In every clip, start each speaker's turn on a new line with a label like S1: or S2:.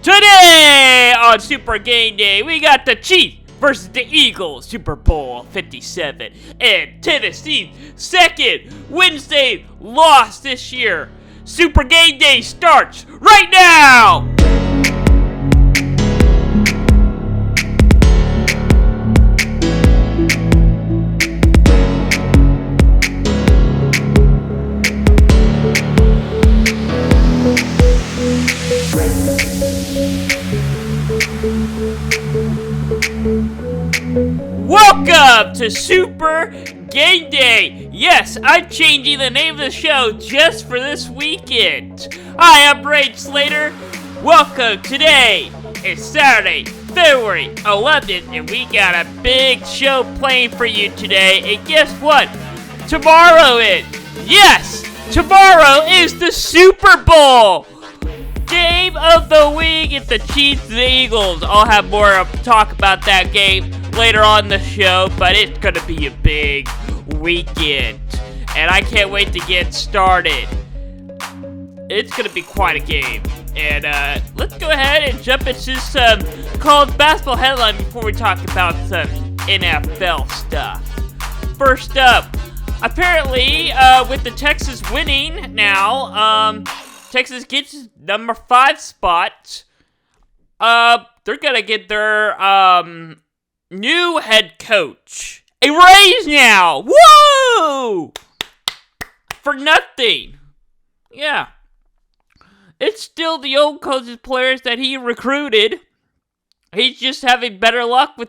S1: Today on Super Game Day, we got the Chiefs versus the Eagles, Super Bowl 57, and Tennessee's second Wednesday loss this year. Super Game Day starts right now! Welcome to Super Game Day! Yes, I'm changing the name of the show just for this weekend. Hi, I'm Ray Slater. Welcome. Today is Saturday, February 11th, and we got a big show planned for you today. And guess what? Tomorrow is the Super Bowl! Game of the week is the Chiefs and the Eagles. I'll have more talk about that game later on the show, but it's going to be a big weekend, and I can't wait to get started. It's going to be quite a game, and let's go ahead and jump into some college basketball headlines before we talk about some NFL stuff. First up, apparently, with the Texas winning now, Texas gets number 5 spot. They're going to get their new head coach a raise now. Woo! For nothing. Yeah. It's still the old coach's players that he recruited. He's just having better luck with,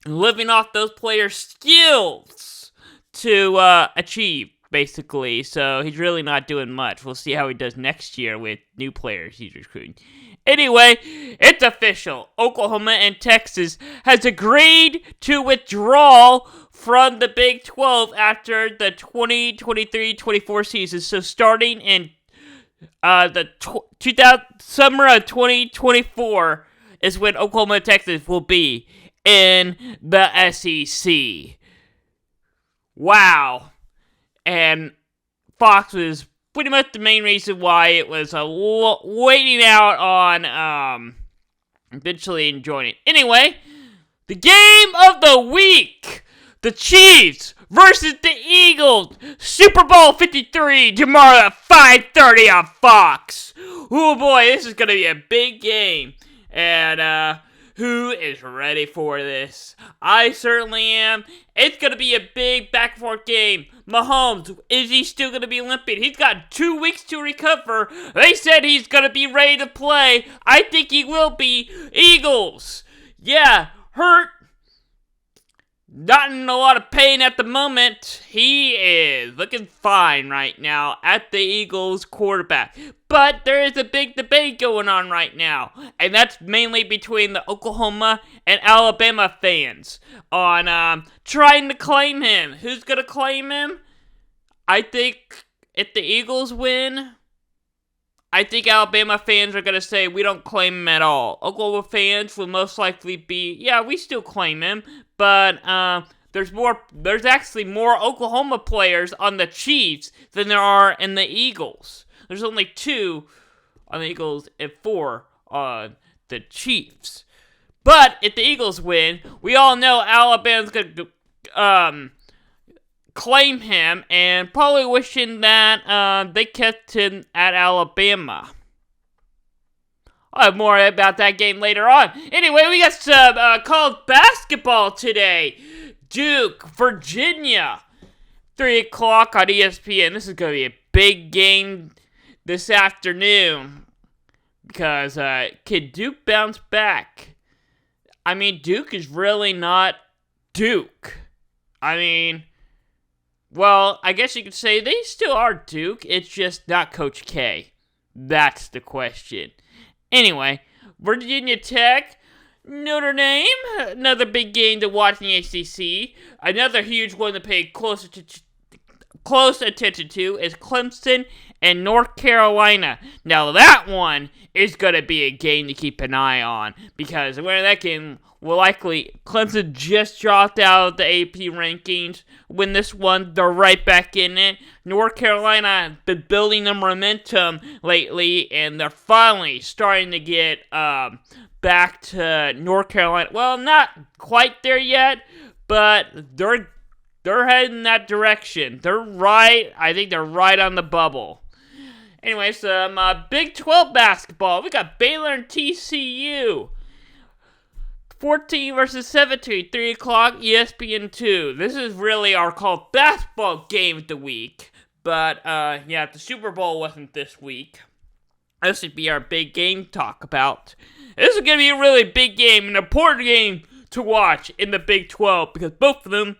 S1: living off those players' skills to achieve, basically. So he's really not doing much. We'll see how he does next year with new players he's recruiting. Anyway, it's official. Oklahoma and Texas has agreed to withdraw from the Big 12 after the 2023-24 season. So starting in the summer of 2024 is when Oklahoma and Texas will be in the SEC. Wow. And Fox was pretty much the main reason why it was waiting out on eventually joining. Anyway, the game of the week, the Chiefs versus the Eagles, Super Bowl 53 tomorrow at 5:30 on Fox. Oh boy, this is gonna be a big game, and who is ready for this? I certainly am. It's going to be a big back-and-forth game. Mahomes, is he still going to be limping? He's got 2 weeks to recover. They said he's going to be ready to play. I think he will be. Eagles, yeah, hurt. Not in a lot of pain at the moment. He is looking fine right now at the Eagles quarterback. But there is a big debate going on right now. And that's mainly between the Oklahoma and Alabama fans on trying to claim him. Who's going to claim him? I think if the Eagles win, I think Alabama fans are going to say we don't claim him at all. Oklahoma fans will most likely be, yeah, we still claim him. But there's actually more Oklahoma players on the Chiefs than there are in the Eagles. There's only 2 on the Eagles and 4 on the Chiefs. But if the Eagles win, we all know Alabama's going to claim him and probably wishing that they kept him at Alabama. I'll have more about that game later on. Anyway, we got some college basketball today. Duke, Virginia. 3 o'clock on ESPN. This is going to be a big game this afternoon. Because can Duke bounce back? I mean, Duke is really not Duke. I mean, well, I guess you could say they still are Duke. It's just not Coach K. That's the question. Anyway, Virginia Tech, Notre Dame, another big game to watch in the ACC. Another huge one to pay close attention to is Clemson and North Carolina. Now that one is going to be a game to keep an eye on because where that game will likely. Clemson just dropped out of the AP rankings. Win this one, they're right back in it. North Carolina has been building their momentum lately, and they're finally starting to get back to North Carolina. Well, not quite there yet, but they're heading in that direction. I think they're right on the bubble. Anyway, some Big 12 basketball. We got Baylor and TCU. 14 versus 17, 3 o'clock, ESPN2. This is really our called basketball game of the week. But, the Super Bowl wasn't this week. This would be our big game to talk about. This is going to be a really big game, an important game to watch in the Big 12, because both of them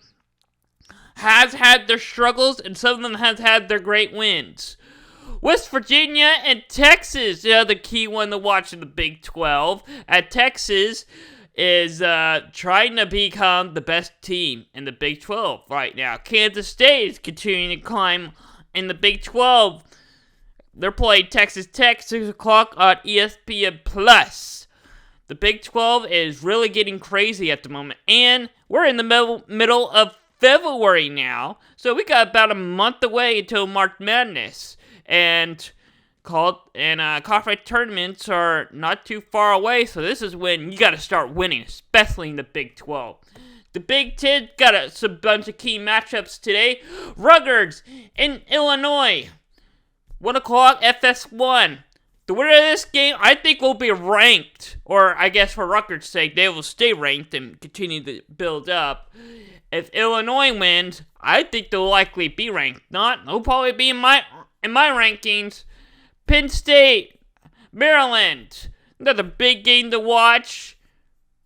S1: has had their struggles, and some of them has had their great wins. West Virginia and Texas, the key one to watch in the Big 12. At Texas is trying to become the best team in the Big 12 right now. Kansas State is continuing to climb in the Big 12. They're playing Texas Tech, 6 o'clock on ESPN+. The Big 12 is really getting crazy at the moment. And we're in the middle of February now. So we got about a month away until March Madness. And conference tournaments are not too far away, so this is when you got to start winning, especially in the Big 12. The Big 10 got a bunch of key matchups today. Rutgers in Illinois, 1 o'clock, FS1. The winner of this game, I think, will be ranked, or I guess for Rutgers' sake, they will stay ranked and continue to build up. If Illinois wins, I think they'll likely be ranked. They'll probably be in my rankings. Penn State, Maryland, another big game to watch.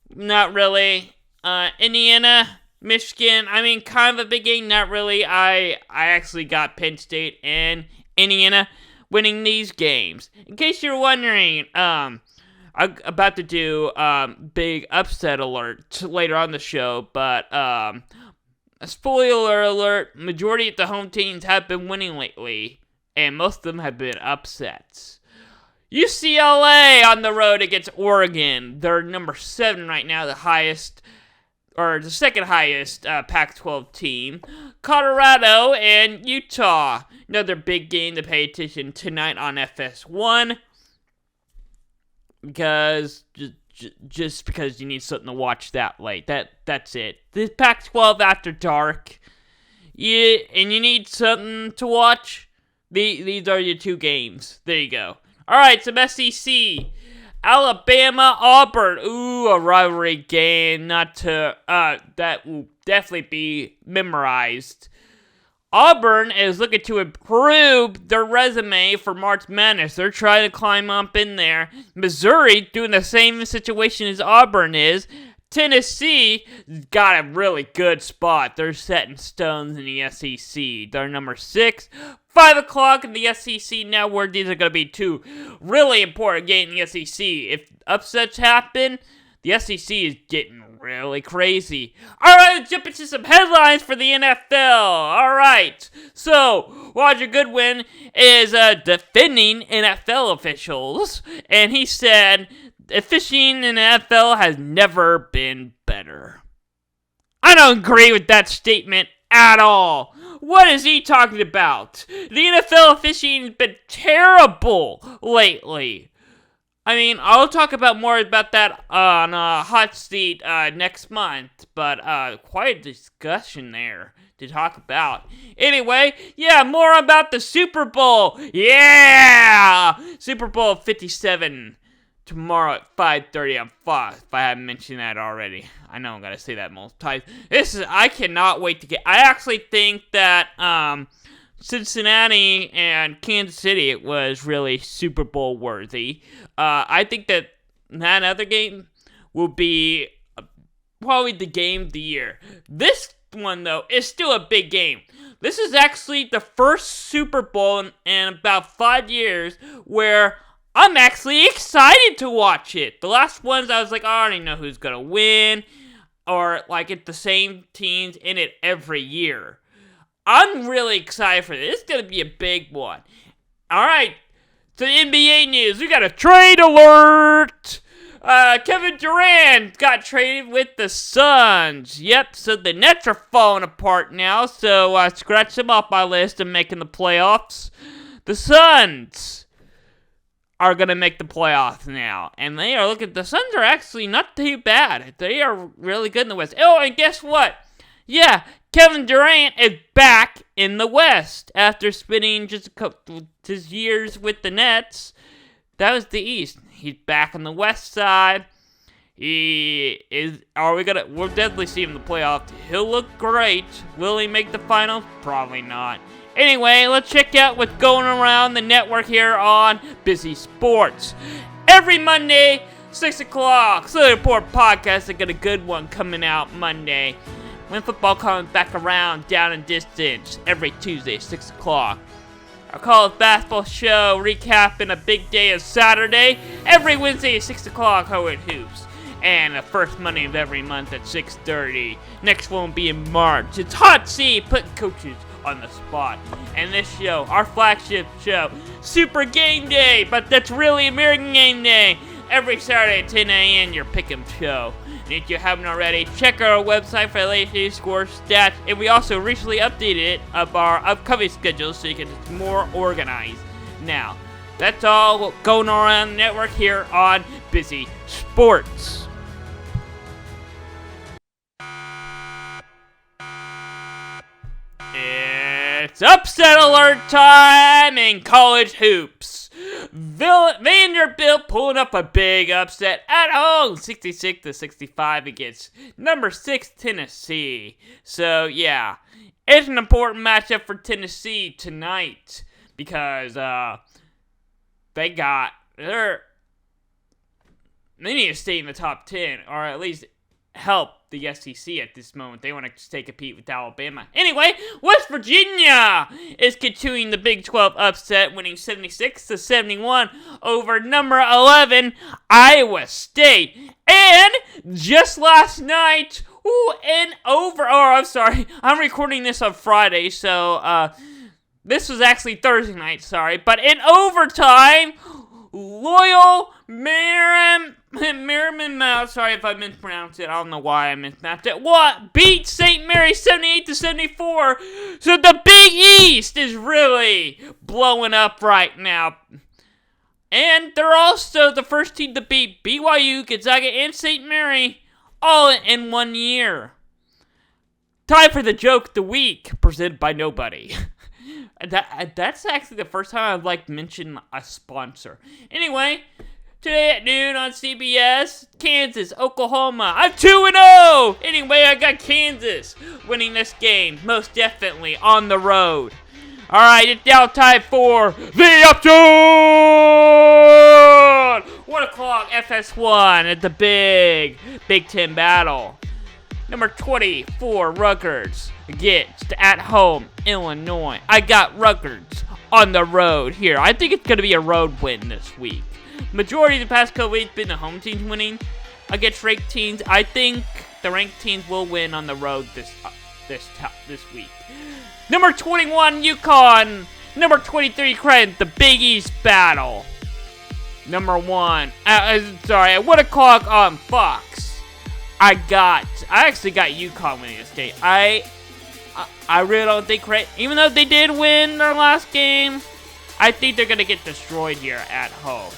S1: Not really. Indiana, Michigan, kind of a big game. Not really. I actually got Penn State and Indiana winning these games. In case you're wondering, I'm about to do big upset alert later on the show, but a spoiler alert, majority of the home teams have been winning lately. And most of them have been upsets. UCLA on the road against Oregon. They're number 7 right now, the second highest Pac-12 team. Colorado and Utah. Another big game to pay attention tonight on FS1. Because just because you need something to watch that late. That's it. This Pac-12 after dark. And you need something to watch. These are your two games. There you go. Alright, some SEC. Alabama, Auburn. Ooh, a rivalry game. That will definitely be memorized. Auburn is looking to improve their resume for March Madness. They're trying to climb up in there. Missouri doing the same situation as Auburn is. Tennessee got a really good spot. They're setting stones in the SEC. They're number 6. 5 o'clock in the SEC Network. These are going to be two really important games in the SEC. If upsets happen, the SEC is getting really crazy. Alright, let's jump into some headlines for the NFL. Alright, so Roger Goodwin is defending NFL officials, and he said officiating in the NFL has never been better. I don't agree with that statement at all. What is he talking about? The NFL officiating has been terrible lately. I'll talk about more about that on Hot Seat next month, but quite a discussion there to talk about. Anyway, more about the Super Bowl. Yeah! Super Bowl 57 tomorrow at 5:30 on Fox, if I haven't mentioned that already. I know I'm going to say that multiple times. I cannot wait to get... I actually think that Cincinnati and Kansas City was really Super Bowl worthy. I think that other game will be probably the game of the year. This one, though, is still a big game. This is actually the first Super Bowl in about 5 years where I'm actually excited to watch it. The last ones, I was like, I already know who's going to win. Or, it's the same teams in it every year. I'm really excited for this. It's going to be a big one. Alright, to the NBA news. We got a trade alert. Kevin Durant got traded with the Suns. Yep, so the Nets are falling apart now, so scratch them off my list of making the playoffs. The Suns are going to make the playoffs now, and the Suns are actually not too bad. They are really good in the West. Oh, and guess what? Yeah, Kevin Durant is back in the West after spending just a couple his years with the Nets. That was the East. He's back on the West side. We'll definitely see him in the playoffs. He'll look great. Will he make the finals? Probably not. Anyway, let's check out what's going around the network here on Busy Sports. Every Monday, 6 o'clock, Silly Report Podcast. I got a good one coming out Monday. When football comes back around, down and distance, every Tuesday, 6 o'clock. Our college basketball show recapping a big day of Saturday. Every Wednesday at 6 o'clock, Howard Hoops. And the first Monday of every month at 6:30. Next one will be in March. It's Hot Seat, putting coaches on the spot. And this show, our flagship show, Super Game Day, but that's really American Game Day. Every Saturday at 10 a.m., your pick'em show. And if you haven't already, check our website for the latest score stats. And we also recently updated our upcoming schedule so you can get more organized. Now, that's all going around the network here on Busy Sports. It's upset alert time in college hoops. Vanderbilt pulling up a big upset at home, 66-65 against number 6 Tennessee. So yeah, it's an important matchup for Tennessee tonight because they need to stay in the top 10 or at least help the SEC at this moment. They want to take a peek with Alabama. Anyway, West Virginia is continuing the Big 12 upset, winning 76-71 over number 11 Iowa State. And just last night, I'm recording this on Friday, so this was actually Thursday night, but in overtime, Loyal Merriman Mount, sorry if I mispronounced it, I don't know why I mispronounced it, beat St. Mary 78-74, so the Big East is really blowing up right now. And they're also the first team to beat BYU, Gonzaga, and St. Mary all in 1 year. Time for the joke of the week, presented by nobody. That's actually the first time I've mentioned a sponsor. Anyway, today at noon on CBS, Kansas, Oklahoma. I'm 2-0! Anyway, I got Kansas winning this game, most definitely, on the road. Alright, it's now time for the upset! 1 o'clock, FS1 at the big Big Ten battle. Number 24, Rutgers against at home Illinois. I got Rutgers on the road here. I think it's going to be a road win this week. Majority of the past couple weeks been the home teams winning against ranked teams. I think the ranked teams will win on the road this week. Number 21, UConn. Number 23, Creighton. The Big East battle. Number 1. At 1 o'clock on Fox. I actually got UConn winning this game. I really don't think Creighton, even though they did win their last game, I think they're going to get destroyed here at home.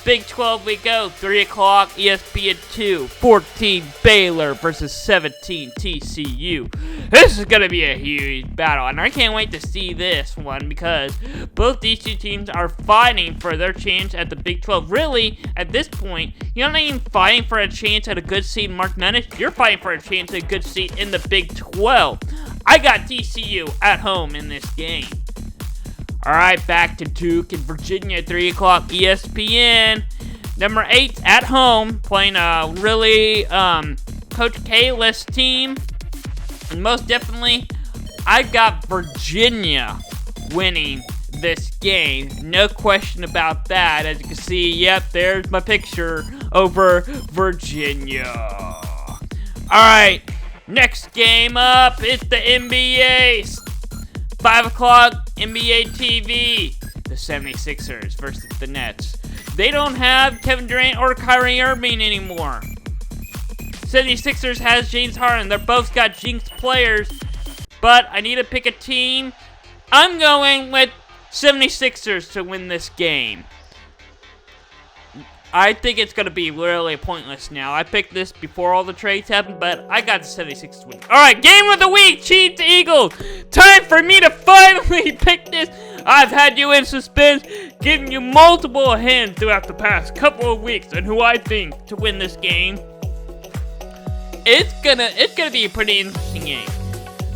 S1: Big 12 we go, 3 o'clock, ESPN 2, 14 Baylor versus 17 TCU. This is going to be a huge battle, and I can't wait to see this one because both these two teams are fighting for their chance at the Big 12. Really, at this point, you're not even fighting for a chance at a good seed in March Madness. You're fighting for a chance at a good seed in the Big 12. I got TCU at home in this game. Alright, back to Duke and Virginia, 3 o'clock, ESPN. Number 8 at home, playing a really Coach K-less team. And most definitely, I got Virginia winning this game. No question about that. As you can see, yep, there's my picture over Virginia. Alright, next game up is the NBA. 5 o'clock, NBA TV. the 76ers versus the Nets. They don't have Kevin Durant or Kyrie Irving anymore. 76ers has James Harden. They're both got jinxed players, but I need to pick a team. I'm going with 76ers to win this game. I think it's going to be really pointless now. I picked this before all the trades happened, but I got the 76ers win. Alright, game of the week, Chiefs Eagles. Time for me to finally pick this. I've had you in suspense, giving you multiple hints throughout the past couple of weeks on who I think to win this game. It's gonna be a pretty interesting game.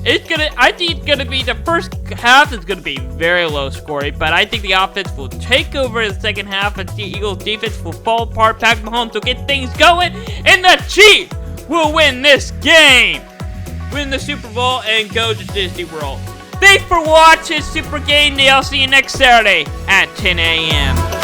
S1: I think it's gonna be the first half is gonna be very low scoring, but I think the offense will take over the second half, and the Eagles defense will fall apart. Patrick Mahomes will get things going, and the Chiefs will win this game, win the Super Bowl, and go to Disney World. Thanks for watching Super Game Day. I'll see you next Saturday at 10 a.m.